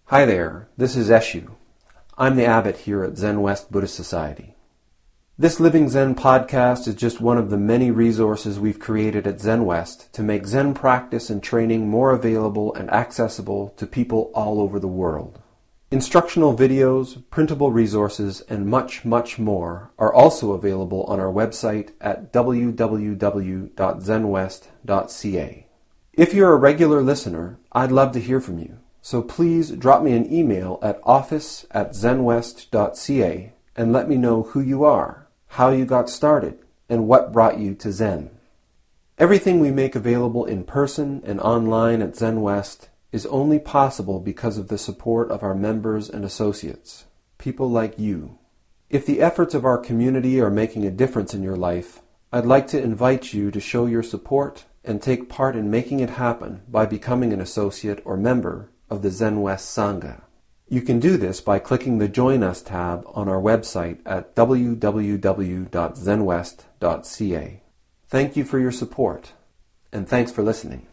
Hi there, this is Eshu. I'm the abbot here at Zenwest Buddhist Society. This Living Zen-podcast is just one of the many resources we've created at Zenwest to make Zen practice and training more available and accessible to people all over the world. Instructional videos, printable resources, and much, much more are also available on our website at www.zenwest.ca. If you're a regular listener, I'd love to hear from you. So please drop me an email at office@zenwest.ca and let me know who you are, how you got started, and what brought you to Zen. Everything we make available in person and online at Zenwest is only possible because of the support of our members and associates, people like you. If the efforts of our community are making a difference in your life, I'd like to invite you to show your support and take part in making it happen by becoming an associate or member of the Zenwest Sangha. You can do this by clicking the Join Us tab on our website at www.zenwest.ca. Thank you for your support, and thanks for listening.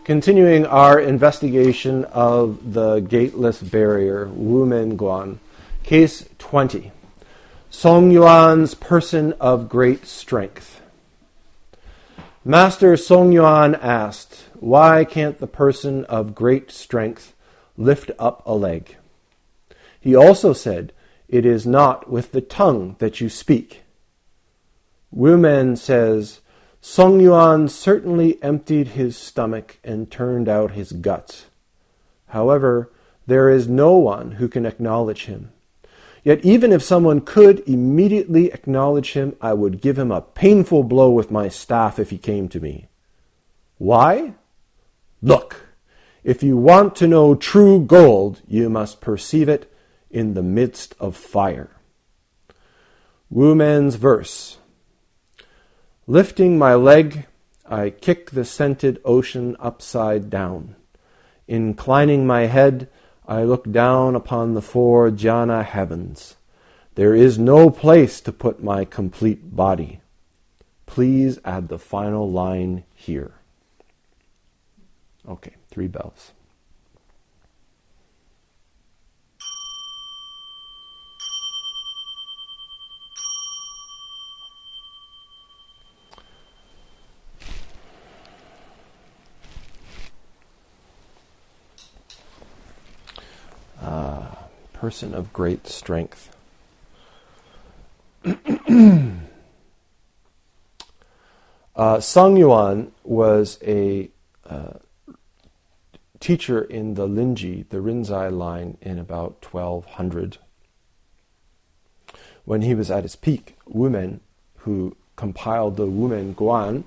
Continuing our investigation of the gateless barrier, Wumen Guan, Case 20, Songyuan's Person of Great Strength. Master Songyuan asked, "Why can't the person of great strength lift up a leg?" He also said, "It is not with the tongue that you speak." Wumen says, Songyuan certainly emptied his stomach and turned out his guts. However, there is no one who can acknowledge him. Yet even if someone could immediately acknowledge him, I would give him a painful blow with my staff if he came to me. Why? Look, if you want to know true gold, you must perceive it in the midst of fire. Wumen's verse. Lifting my leg, I kick the scented ocean upside down. Inclining my head, I look down upon the four jhana heavens. There is no place to put my complete body. Please add the final line here. Okay, 3 bells. Person of great strength. Songyuan was a teacher in the Linji, the Rinzai line, in about 1200. When he was at his peak, Wumen, who compiled the Wumen Guan,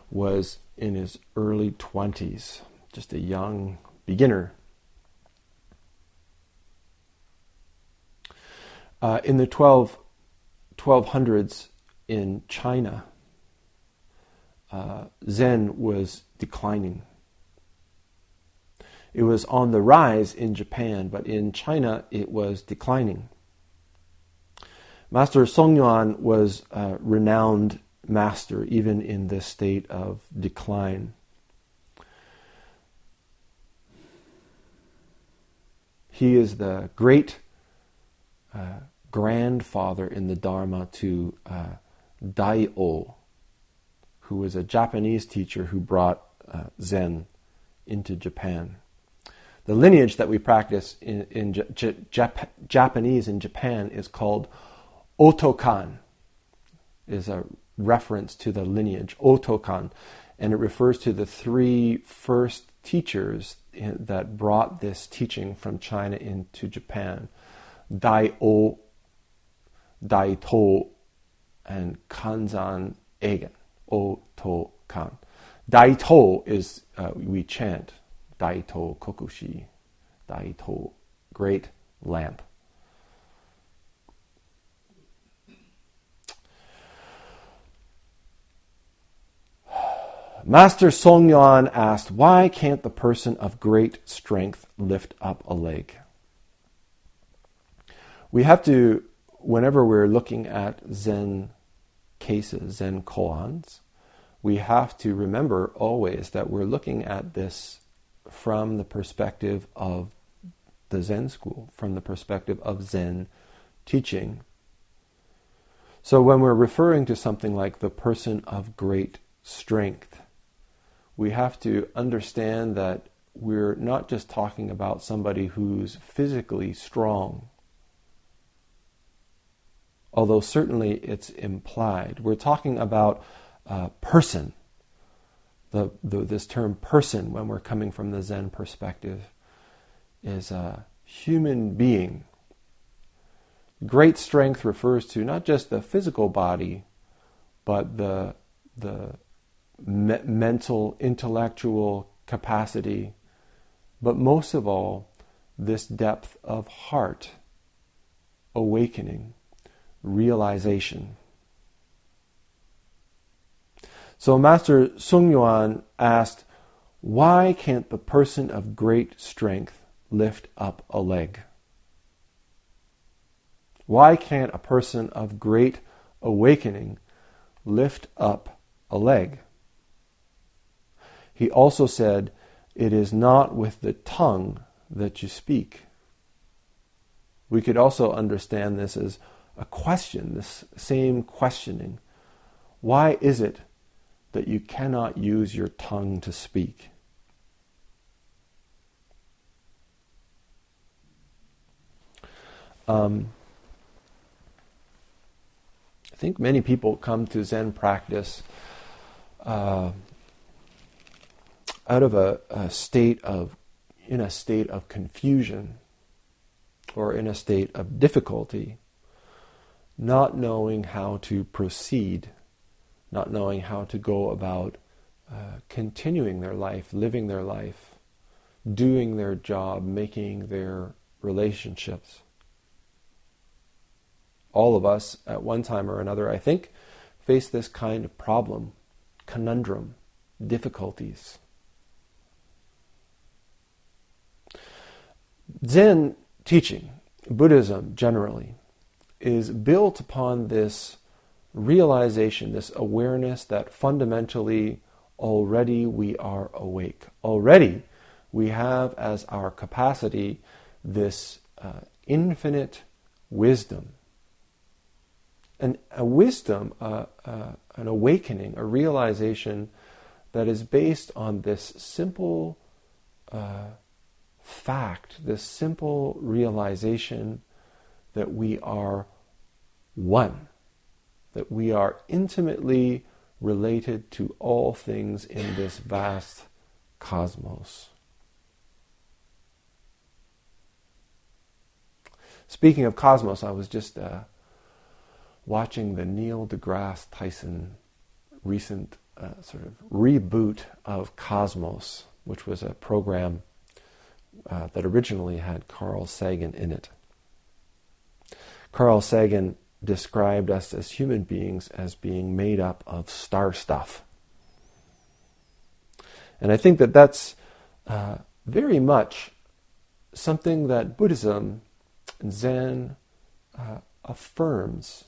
was in his early 20s, just a young beginner. In the 1200s in China, Zen was declining. It was on the rise in Japan, but in China it was declining. Master Songyuan was a renowned master, even in this state of decline. He is the great grandfather in the Dharma to Dai-O, who was a Japanese teacher who brought Zen into Japan. The lineage that we practice in Japanese in Japan is called Otokan, is a reference to the lineage, Otokan, and it refers to the 3 first teachers that brought this teaching from China into Japan. Dai-O, Dai-To, and Kanzan Eigen, Otokan. Dai-To is, we chant, Dai-To Kokushi, Dai-To, great lamp. Master Songyuan asked, "Why can't the person of great strength lift up a leg?" We have to, whenever we're looking at Zen cases, Zen koans, we have to remember always that we're looking at this from the perspective of the Zen school, from the perspective of Zen teaching. So when we're referring to something like the person of great strength, we have to understand that we're not just talking about somebody who's physically strong, although certainly it's implied. We're talking about a person. This term person, when we're coming from the Zen perspective, is a human being. Great strength refers to not just the physical body, but the mental, intellectual capacity, but most of all, this depth of heart, awakening, realization. So Master Songyuan asked, why can't the person of great strength lift up a leg? Why can't a person of great awakening lift up a leg? He also said, it is not with the tongue that you speak. We could also understand this as a question, this same questioning. Why is it that you cannot use your tongue to speak? I think many people come to Zen practice out of a state of confusion or in a state of difficulty, not knowing how to proceed, not knowing how to go about continuing their life, living their life, doing their job, making their relationships. All of us, at one time or another, I think, face this kind of problem, conundrum, difficulties. Zen teaching, Buddhism generally, is built upon this realization, this awareness that fundamentally already we are awake. Already we have as our capacity this infinite wisdom. And a wisdom, an awakening, a realization that is based on this simple fact, this simple realization that we are one, that we are intimately related to all things in this vast cosmos. Speaking of cosmos, I was just watching the Neil deGrasse Tyson recent sort of reboot of Cosmos, which was a program that originally had Carl Sagan in it. Carl Sagan described us as human beings as being made up of star stuff. And I think that that's very much something that Buddhism and Zen affirms.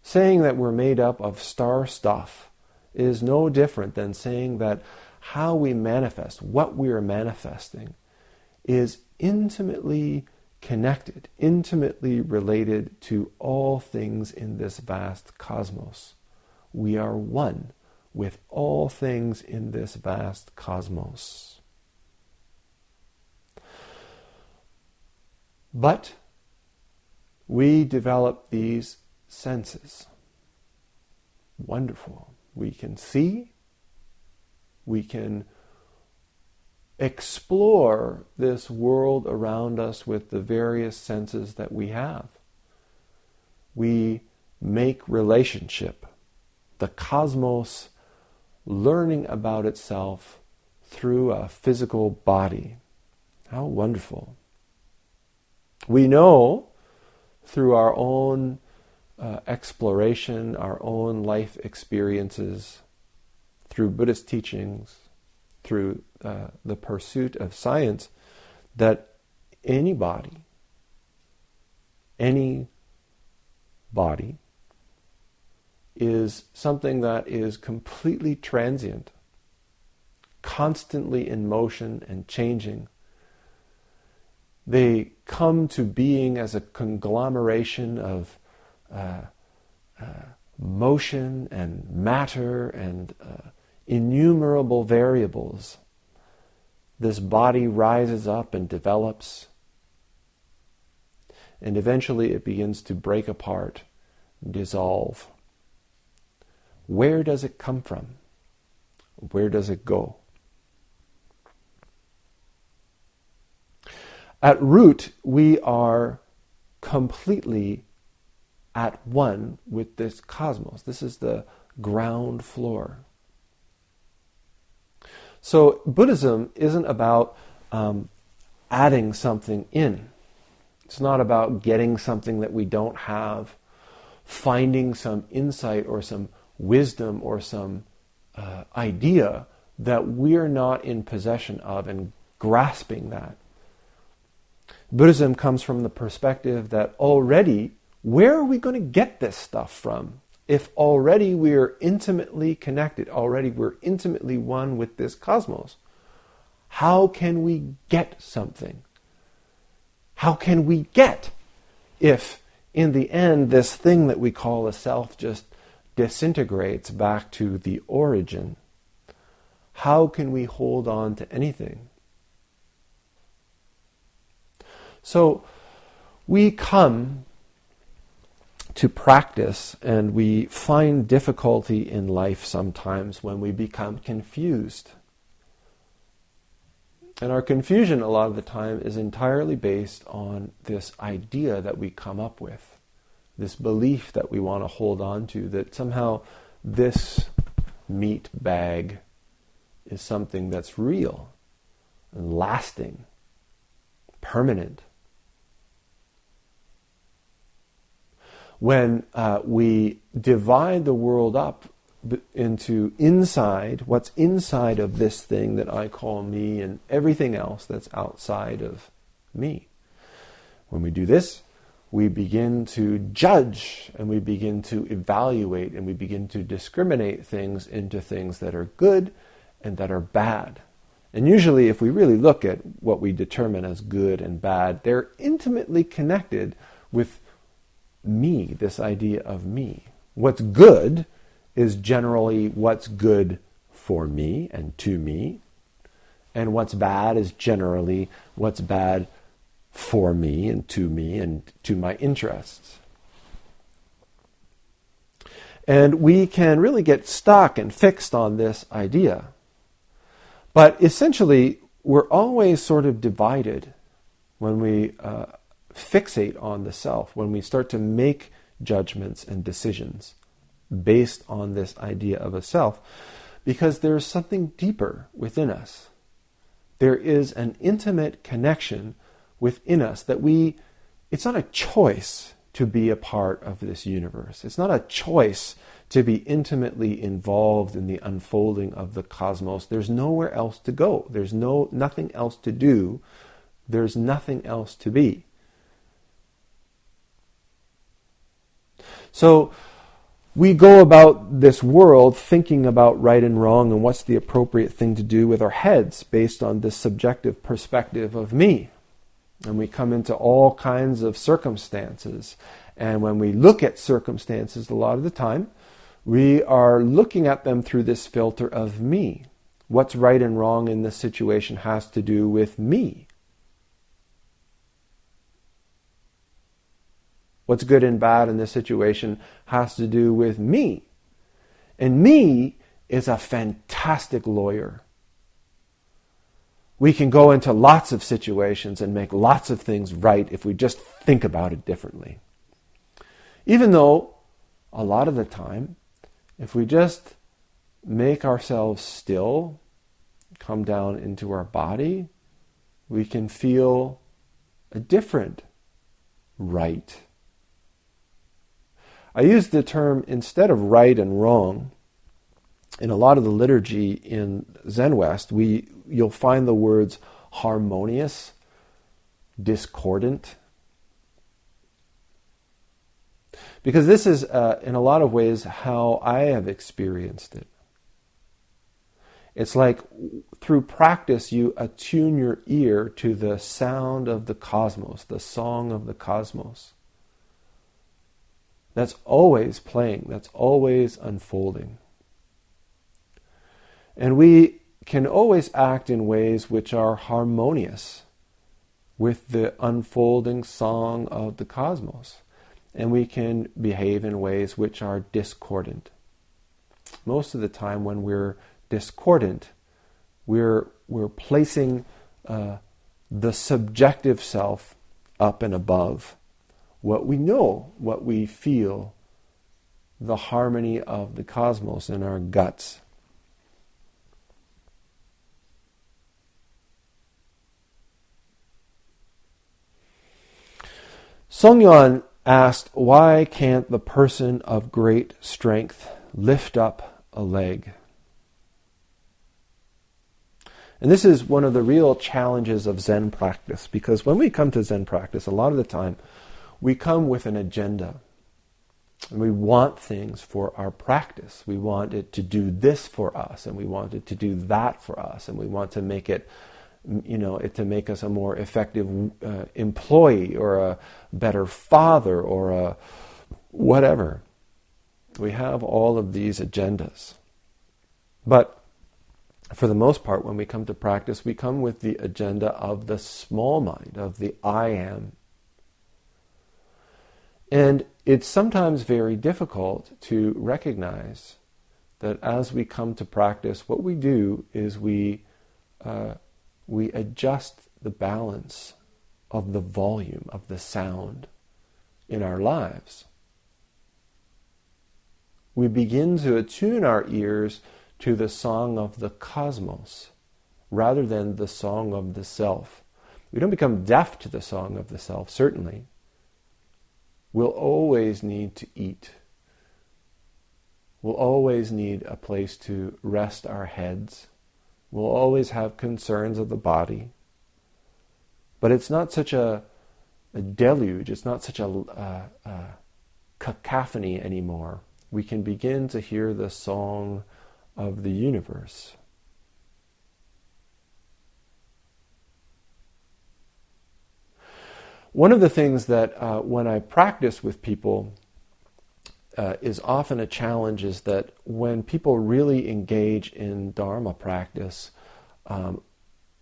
Saying that we're made up of star stuff is no different than saying that how we manifest, what we are manifesting, is intimately connected, intimately related to all things in this vast cosmos. We are one with all things in this vast cosmos. But we develop these senses. Wonderful. We can see, we can explore this world around us with the various senses that we have. We make relationship, the cosmos learning about itself through a physical body. How wonderful. We know through our own exploration, our own life experiences, through Buddhist teachings, through the pursuit of science, that any body is something that is completely transient. constantly in motion and changing. They come to being as a conglomeration of motion and matter and innumerable variables. This body rises up and develops, and eventually it begins to break apart, dissolve. Where does it come from? Where does it go? At root, we are completely at one with this cosmos. This is the ground floor. So Buddhism isn't about adding something in. It's not about getting something that we don't have, finding some insight or some wisdom or some idea that we're not in possession of and grasping that. Buddhism comes from the perspective that already, where are we going to get this stuff from? If already we are intimately connected, already we're intimately one with this cosmos, how can we get something? How can we get if in the end this thing that we call a self just disintegrates back to the origin? How can we hold on to anything? So we come to practice and we find difficulty in life sometimes when we become confused. And our confusion a lot of the time is entirely based on this idea that we come up with, this belief that we want to hold on to, that somehow this meat bag is something that's real and lasting, permanent. When we divide the world up into inside, what's inside of this thing that I call me, and everything else that's outside of me. When we do this, we begin to judge, and we begin to evaluate, and we begin to discriminate things into things that are good and that are bad. And usually, if we really look at what we determine as good and bad, they're intimately connected with me, this idea of me. What's good is generally what's good for me and to me, and what's bad is generally what's bad for me and to my interests. And we can really get stuck and fixed on this idea. But essentially, we're always sort of divided when we fixate on the self, when we start to make judgments and decisions based on this idea of a self, because there's something deeper within us. There is an intimate connection within us that it's not a choice to be a part of this universe. It's not a choice to be intimately involved in the unfolding of the cosmos. There's nowhere else to go. There's nothing else to do. There's nothing else to be. So we go about this world thinking about right and wrong and what's the appropriate thing to do with our heads based on this subjective perspective of me. And we come into all kinds of circumstances. And when we look at circumstances a lot of the time, we are looking at them through this filter of me. What's right and wrong in this situation has to do with me. What's good and bad in this situation has to do with me. And me is a fantastic lawyer. We can go into lots of situations and make lots of things right if we just think about it differently. Even though, a lot of the time, if we just make ourselves still, come down into our body, we can feel a different right. I use the term, instead of right and wrong, in a lot of the liturgy in Zenwest, you'll find the words harmonious, discordant. Because this is, in a lot of ways, how I have experienced it. It's like through practice you attune your ear to the sound of the cosmos, the song of the cosmos. That's always playing, that's always unfolding. And we can always act in ways which are harmonious with the unfolding song of the cosmos. And we can behave in ways which are discordant. Most of the time when we're discordant, we're placing the subjective self up and above what we know, what we feel, the harmony of the cosmos in our guts. Songyuan asked, why can't the person of great strength lift up a leg? And this is one of the real challenges of Zen practice, because when we come to Zen practice, a lot of the time, we come with an agenda. And we want things for our practice. We want it to do this for us, and we want it to do that for us, and we want to make it, to make us a more effective employee, or a better father, or a whatever. We have all of these agendas. But for the most part, when we come to practice, we come with the agenda of the small mind, of the I am. And it's sometimes very difficult to recognize that as we come to practice, what we do is we adjust the balance of the volume of the sound in our lives. We begin to attune our ears to the song of the cosmos rather than the song of the self. We don't become deaf to the song of the self, certainly. We'll always need to eat. We'll always need a place to rest our heads. We'll always have concerns of the body. But it's not such a deluge, it's not such a cacophony anymore. We can begin to hear the song of the universe. One of the things that when I practice with people is often a challenge is that when people really engage in Dharma practice,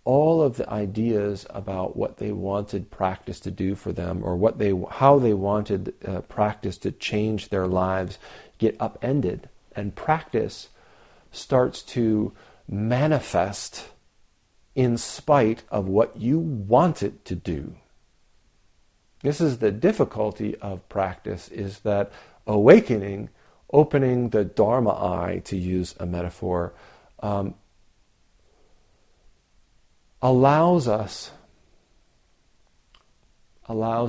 all of the ideas about what they wanted practice to do for them, or how they wanted practice to change their lives, get upended, and practice starts to manifest in spite of what you want it to do. This is the difficulty of practice, is that awakening, opening the Dharma eye, to use a metaphor, allows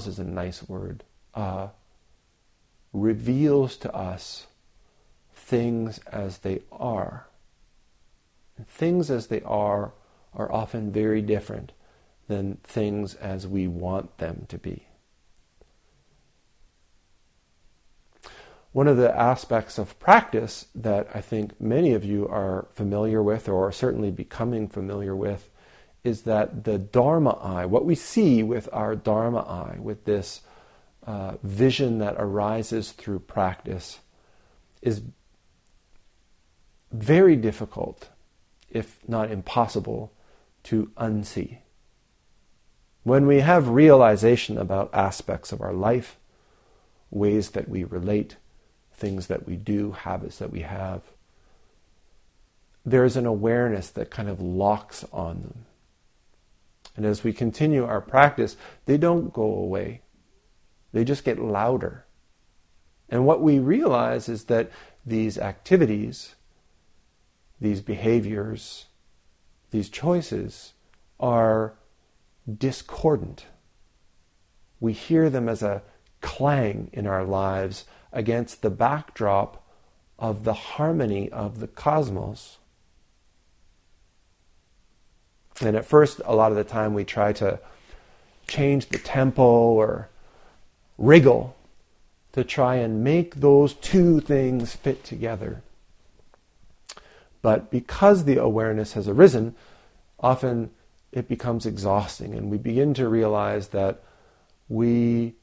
is a nice word, reveals to us things as they are. And things as they are often very different than things as we want them to be. One of the aspects of practice that I think many of you are familiar with, or are certainly becoming familiar with, is that the Dharma eye, what we see with our Dharma eye, with this vision that arises through practice, is very difficult, if not impossible, to unsee. When we have realization about aspects of our life, ways that we relate, things that we do, habits that we have, there is an awareness that kind of locks on them. And as we continue our practice, they don't go away. They just get louder. And what we realize is that these activities, these behaviors, these choices are discordant. We hear them as a clang in our lives against the backdrop of the harmony of the cosmos. And at first, a lot of the time, we try to change the tempo or wriggle to try and make those two things fit together. But because the awareness has arisen, often it becomes exhausting, and we begin to realize that we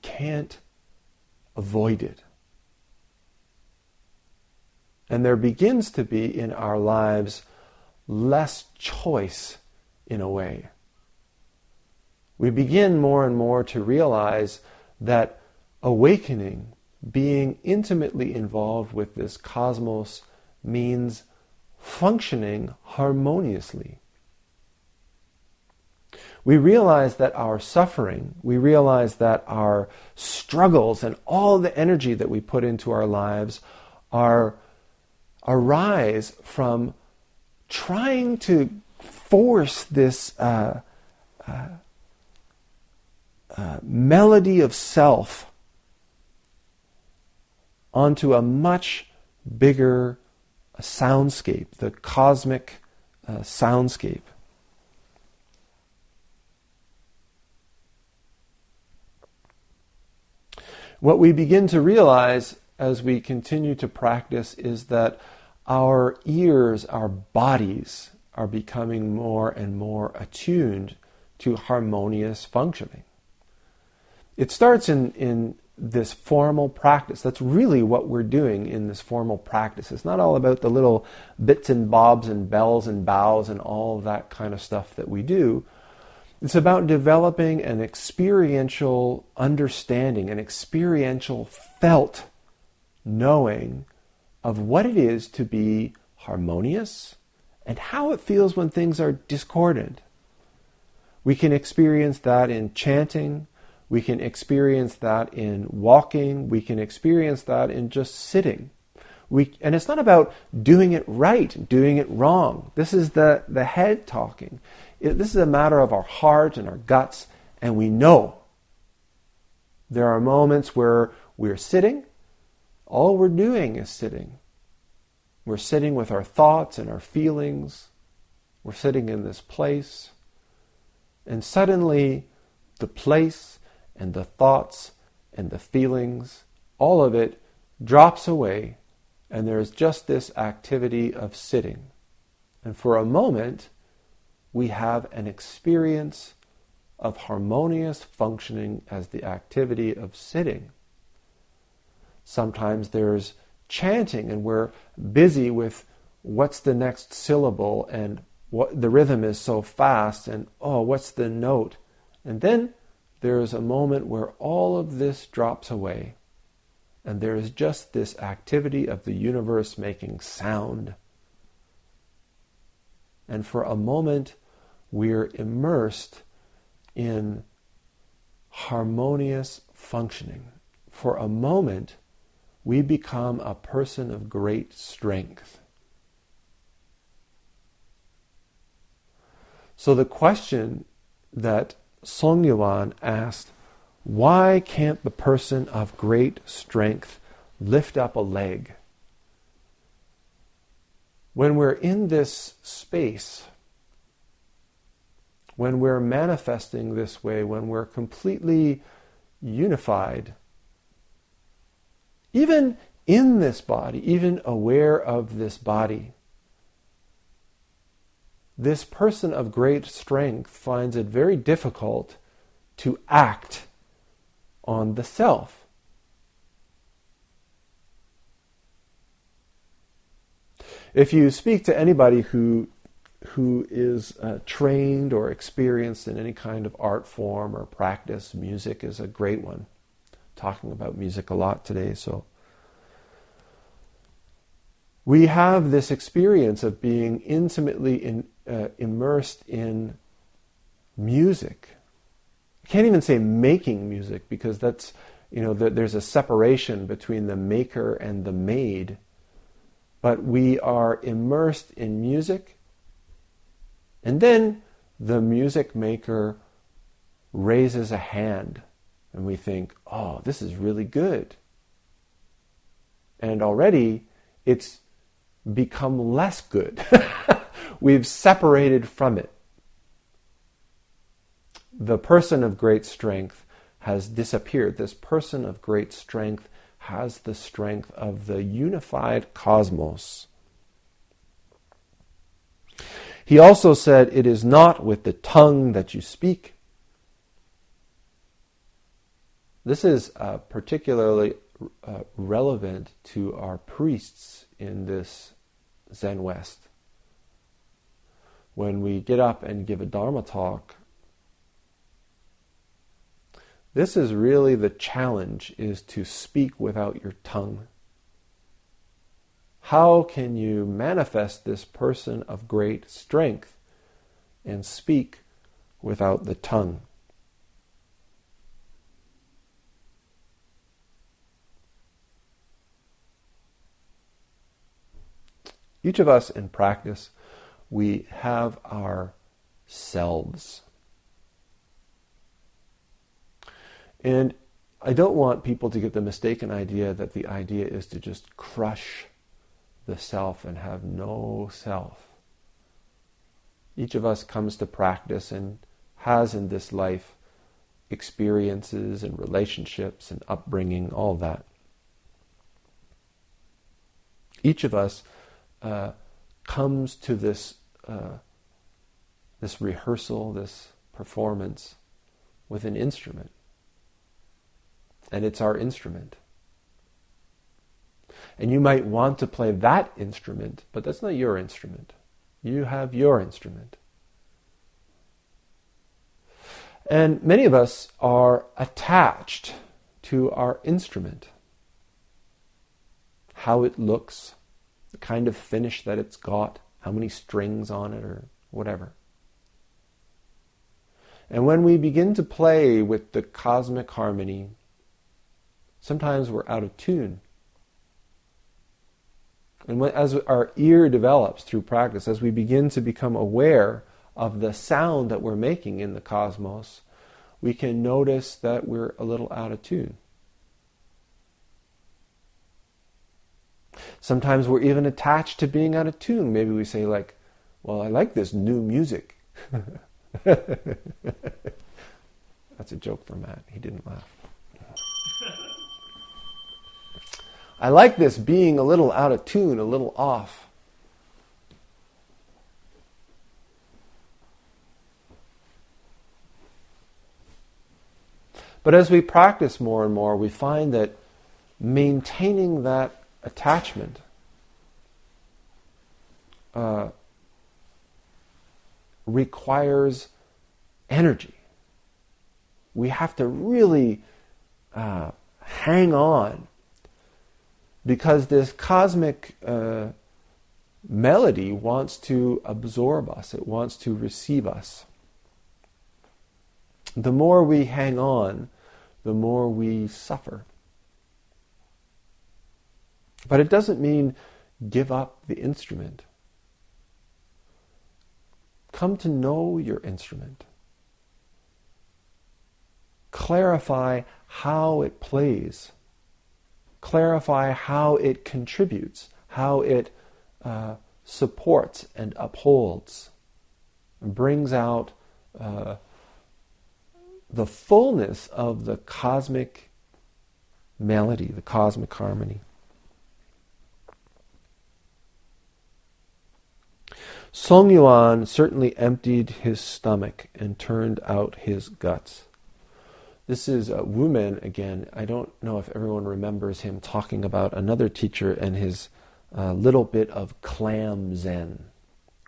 can't avoid it. And there begins to be in our lives less choice in a way. We begin more and more to realize that awakening, being intimately involved with this cosmos, means functioning harmoniously. We realize that our suffering, we realize that our struggles and all the energy that we put into our lives arise from trying to force this melody of self onto a much bigger soundscape, the cosmic soundscape. What we begin to realize as we continue to practice is that our ears, our bodies, are becoming more and more attuned to harmonious functioning. It starts in this formal practice. That's really what we're doing in this formal practice. It's not all about the little bits and bobs and bells and bows and all of that kind of stuff that we do. It's about developing an experiential understanding, an experiential felt knowing of what it is to be harmonious and how it feels when things are discordant. We can experience that in chanting. We can experience that in walking. We can experience that in just sitting. And it's not about doing it right, doing it wrong. This is the head talking. This is a matter of our heart and our guts, and we know. There are moments where we're sitting. All we're doing is sitting. We're sitting with our thoughts and our feelings. We're sitting in this place. And suddenly, the place and the thoughts and the feelings, all of it drops away, and there's just this activity of sitting. And for a moment, we have an experience of harmonious functioning as the activity of sitting. Sometimes there's chanting, and we're busy with what's the next syllable, and what the rhythm is so fast, and what's the note? And then there's a moment where all of this drops away, and there is just this activity of the universe making sound. And for a moment, we're immersed in harmonious functioning. For a moment, we become a person of great strength. So the question that Songyuan asked, why can't the person of great strength lift up a leg? When we're in this space, when we're manifesting this way, when we're completely unified, even in this body, even aware of this body, this person of great strength finds it very difficult to act on the self. If you speak to anybody who is trained or experienced in any kind of art form or practice, music is a great one. Talking about music a lot today, so we have this experience of being intimately immersed in music. I can't even say making music, because that's, there's a separation between the maker and the made. But we are immersed in music, and then the music maker raises a hand, and we think, oh, this is really good. And already it's become less good. We've separated from it. The person of great strength has disappeared. This person of great strength has the strength of the unified cosmos. He also said, it is not with the tongue that you speak. This is particularly relevant to our priests in this Zen West. When we get up and give a Dharma talk, this is really the challenge, is to speak without your tongue. How can you manifest this person of great strength and speak without the tongue? Each of us in practice, we have our selves. And I don't want people to get the mistaken idea that the idea is to just crush the self and have no self. Each of us comes to practice and has in this life experiences and relationships and upbringing, all that. Each of us comes to this rehearsal, this performance with an instrument. And it's our instrument. And you might want to play that instrument, but that's not your instrument. You have your instrument. And many of us are attached to our instrument. How it looks, the kind of finish that it's got, how many strings on it or whatever. And when we begin to play with the cosmic harmony, sometimes we're out of tune. And as our ear develops through practice, as we begin to become aware of the sound that we're making in the cosmos, we can notice that we're a little out of tune. Sometimes we're even attached to being out of tune. Maybe we say like, well, I like this new music. That's a joke for Matt. He didn't laugh. I like this being a little out of tune, a little off. But as we practice more and more, we find that maintaining that attachment requires energy. We have to really hang on, because this cosmic melody wants to absorb us. It wants to receive us. The more we hang on, the more we suffer. But it doesn't mean give up the instrument. Come to know your instrument. Clarify how it plays. Clarify how it contributes, how it supports and upholds, and brings out the fullness of the cosmic melody, the cosmic harmony. Songyuan certainly emptied his stomach and turned out his guts. This is Wumen again. I don't know if everyone remembers him talking about another teacher and his little bit of clam Zen,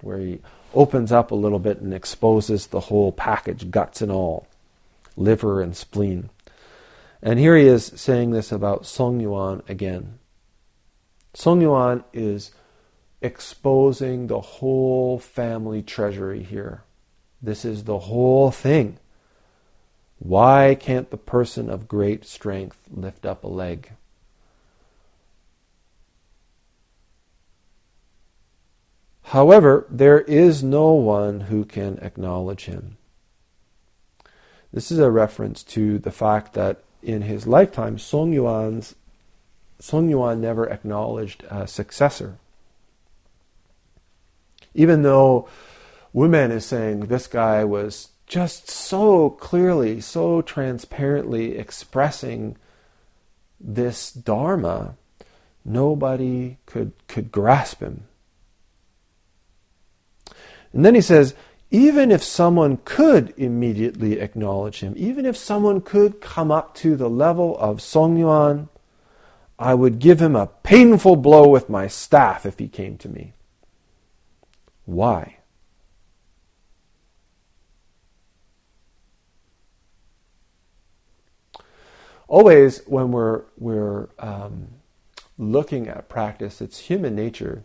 where he opens up a little bit and exposes the whole package, guts and all, liver and spleen. And here he is saying this about Songyuan again. Songyuan is exposing the whole family treasury here. This is the whole thing. Why can't the person of great strength lift up a leg? However, there is no one who can acknowledge him. This is a reference to the fact that in his lifetime, Songyuan never acknowledged a successor. Even though Wumen is saying this guy was just so clearly, so transparently expressing this Dharma, nobody could grasp him. And then he says, even if someone could immediately acknowledge him, even if someone could come up to the level of Songyuan, I would give him a painful blow with my staff if he came to me. Why? Always when we're looking at practice, it's human nature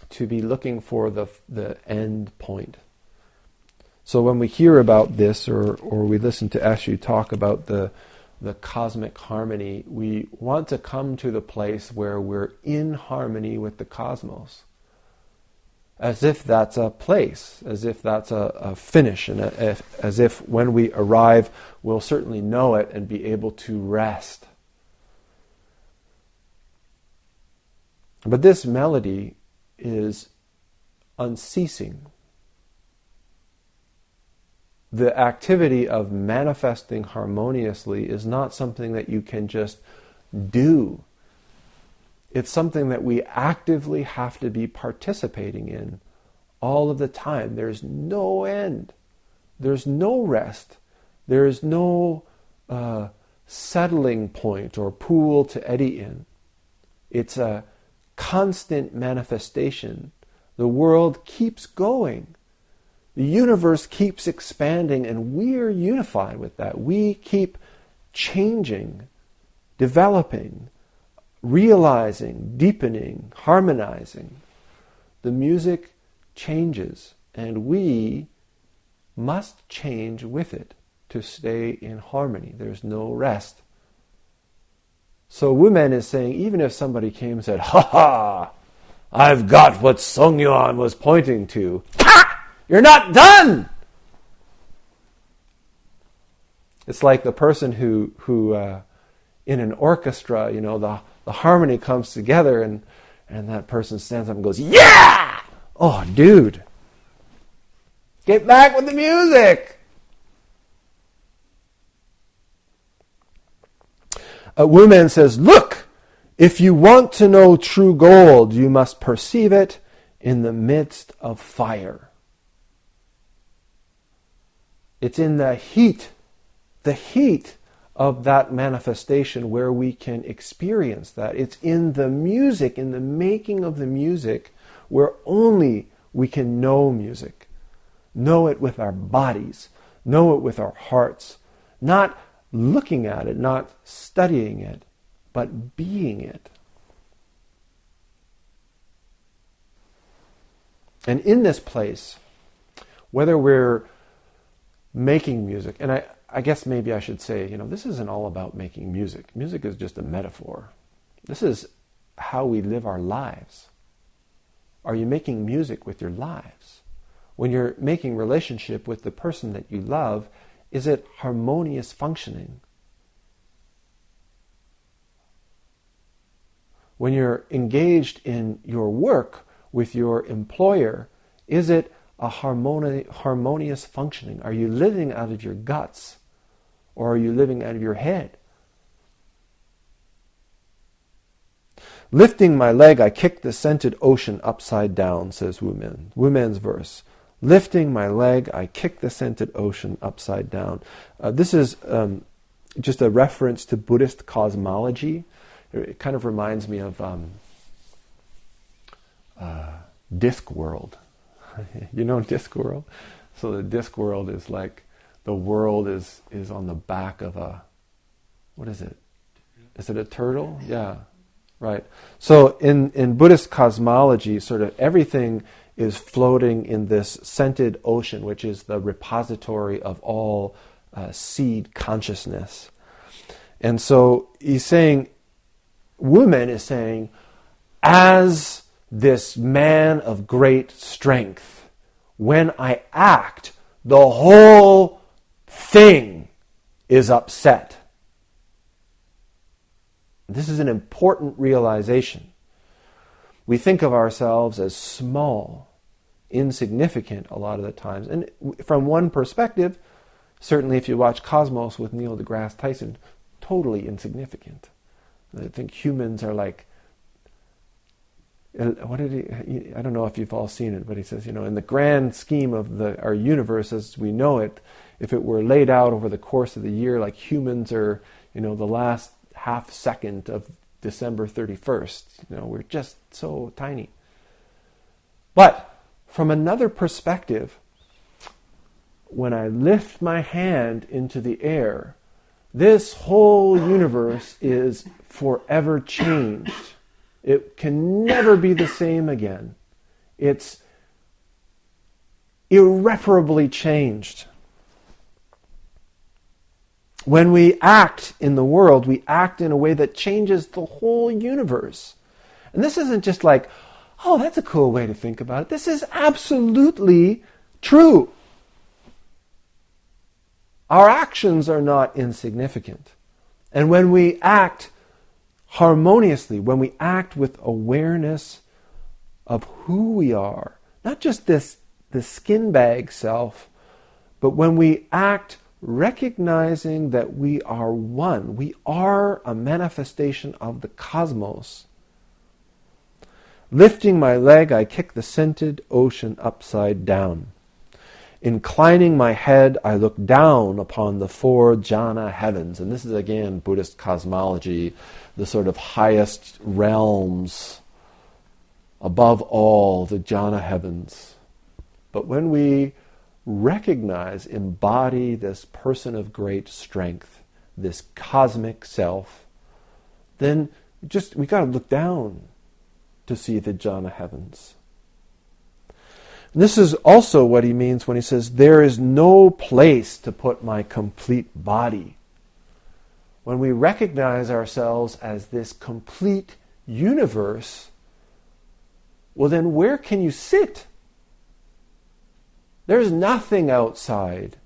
to be looking for the end point. So when we hear about this, or we listen to Eshu talk about the cosmic harmony, we want to come to the place where we're in harmony with the cosmos. As if that's a place, as if that's a finish, and as if when we arrive, we'll certainly know it and be able to rest. But this melody is unceasing. The activity of manifesting harmoniously is not something that you can just do. It's something that we actively have to be participating in all of the time. There's no end. There's no rest. There's no settling point or pool to eddy in. It's a constant manifestation. The world keeps going. The universe keeps expanding, and we're unified with that. We keep changing, developing, realizing, deepening, harmonizing. The music changes, and we must change with it to stay in harmony. There's no rest. So Wumen is saying, even if somebody came and said, "Ha ha, I've got what Songyuan was pointing to," ha! You're not done! It's like the person who in an orchestra, the harmony comes together and that person stands up and goes, "Yeah! Oh, dude, get back with the music!" Wumen says, "Look, if you want to know true gold, you must perceive it in the midst of fire." It's in the heat of that manifestation where we can experience that. It's in the music, in the making of the music, where only we can know music. Know it with our bodies, know it with our hearts, not looking at it, not studying it, but being it. And in this place, whether we're making music, and I guess maybe I should say, this isn't all about making music. Music is just a metaphor. This is how we live our lives. Are you making music with your lives? When you're making relationship with the person that you love, is it harmonious functioning? When you're engaged in your work with your employer, is it a harmonious functioning? Are you living out of your guts, or are you living out of your head? Lifting my leg, I kicked the scented ocean upside down, says Wumen. Wumen's verse. Lifting my leg, I kicked the scented ocean upside down. This is just a reference to Buddhist cosmology. It kind of reminds me of Discworld. You know Discworld? So the Discworld is like the world is on the back of a, what is it? Is it a turtle? Yeah, right. So in Buddhist cosmology, sort of everything is floating in this scented ocean, which is the repository of all seed consciousness. And so he's saying, Wumen is saying, as this man of great strength, when I act, the whole thing is upset. This is an important realization. We think of ourselves as small, insignificant a lot of the times. And from one perspective, certainly if you watch Cosmos with Neil deGrasse Tyson, totally insignificant. I think humans are like, I don't know if you've all seen it, but he says, in the grand scheme of our universe as we know it, if it were laid out over the course of the year, like humans are, the last half second of December 31st. We're just so tiny. But from another perspective, when I lift my hand into the air, this whole universe is forever changed. It can never be the same again. It's irreparably changed. When we act in the world, we act in a way that changes the whole universe. And this isn't just like, oh, that's a cool way to think about it. This is absolutely true. Our actions are not insignificant. And when we act harmoniously, when we act with awareness of who we are, not just the skin bag self, but when we act recognizing that we are one, we are a manifestation of the cosmos. Lifting my leg, I kick the scented ocean upside down. Inclining my head, I look down upon the 4 jhana heavens. And this is, again, Buddhist cosmology, the sort of highest realms, above all, the jhana heavens. But when we recognize, embody this person of great strength, this cosmic self, then we got to look down to see the jhana heavens. And this is also what he means when he says, there is no place to put my complete body. When we recognize ourselves as this complete universe, well then where can you sit? There's nothing outside.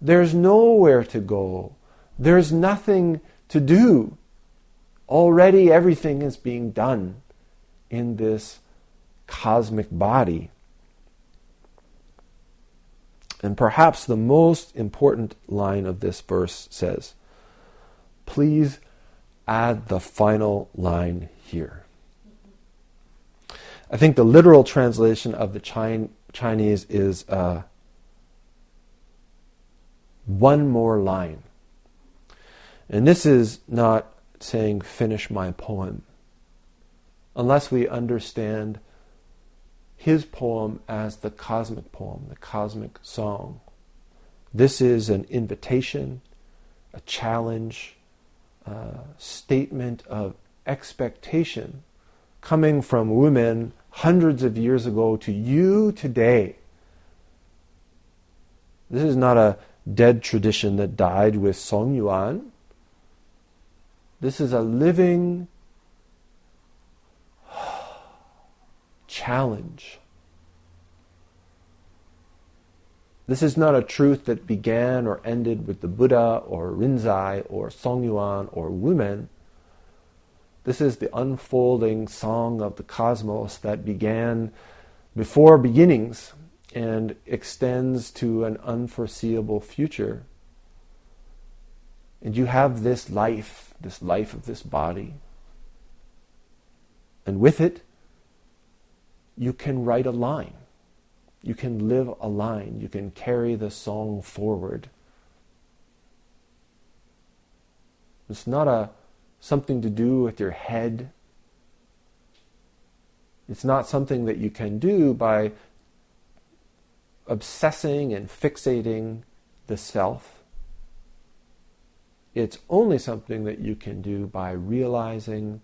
There's nowhere to go. There's nothing to do. Already everything is being done in this cosmic body. And perhaps the most important line of this verse says, please add the final line here. I think the literal translation of the Chinese is one more line. And this is not saying finish my poem, unless we understand his poem as the cosmic poem, the cosmic song. This is an invitation, a challenge, a statement of expectation coming from women hundreds of years ago to you today. This is not a dead tradition that died with Songyuan. This is a living challenge. This is not a truth that began or ended with the Buddha or Rinzai or Songyuan or women. This is the unfolding song of the cosmos that began before beginnings and extends to an unforeseeable future. And you have this life of this body. And with it, you can write a line. You can live a line. You can carry the song forward. It's not something to do with your head. It's not something that you can do by obsessing and fixating the self. It's only something that you can do by realizing,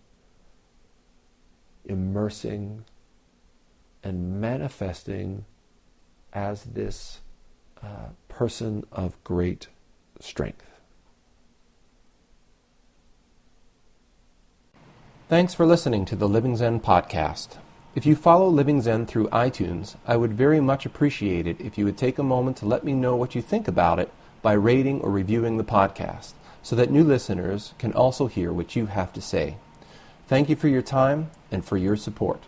immersing, and manifesting as this person of great strength. Thanks for listening to the Living Zen podcast. If you follow Living Zen through iTunes, I would very much appreciate it if you would take a moment to let me know what you think about it by rating or reviewing the podcast, so that new listeners can also hear what you have to say. Thank you for your time and for your support.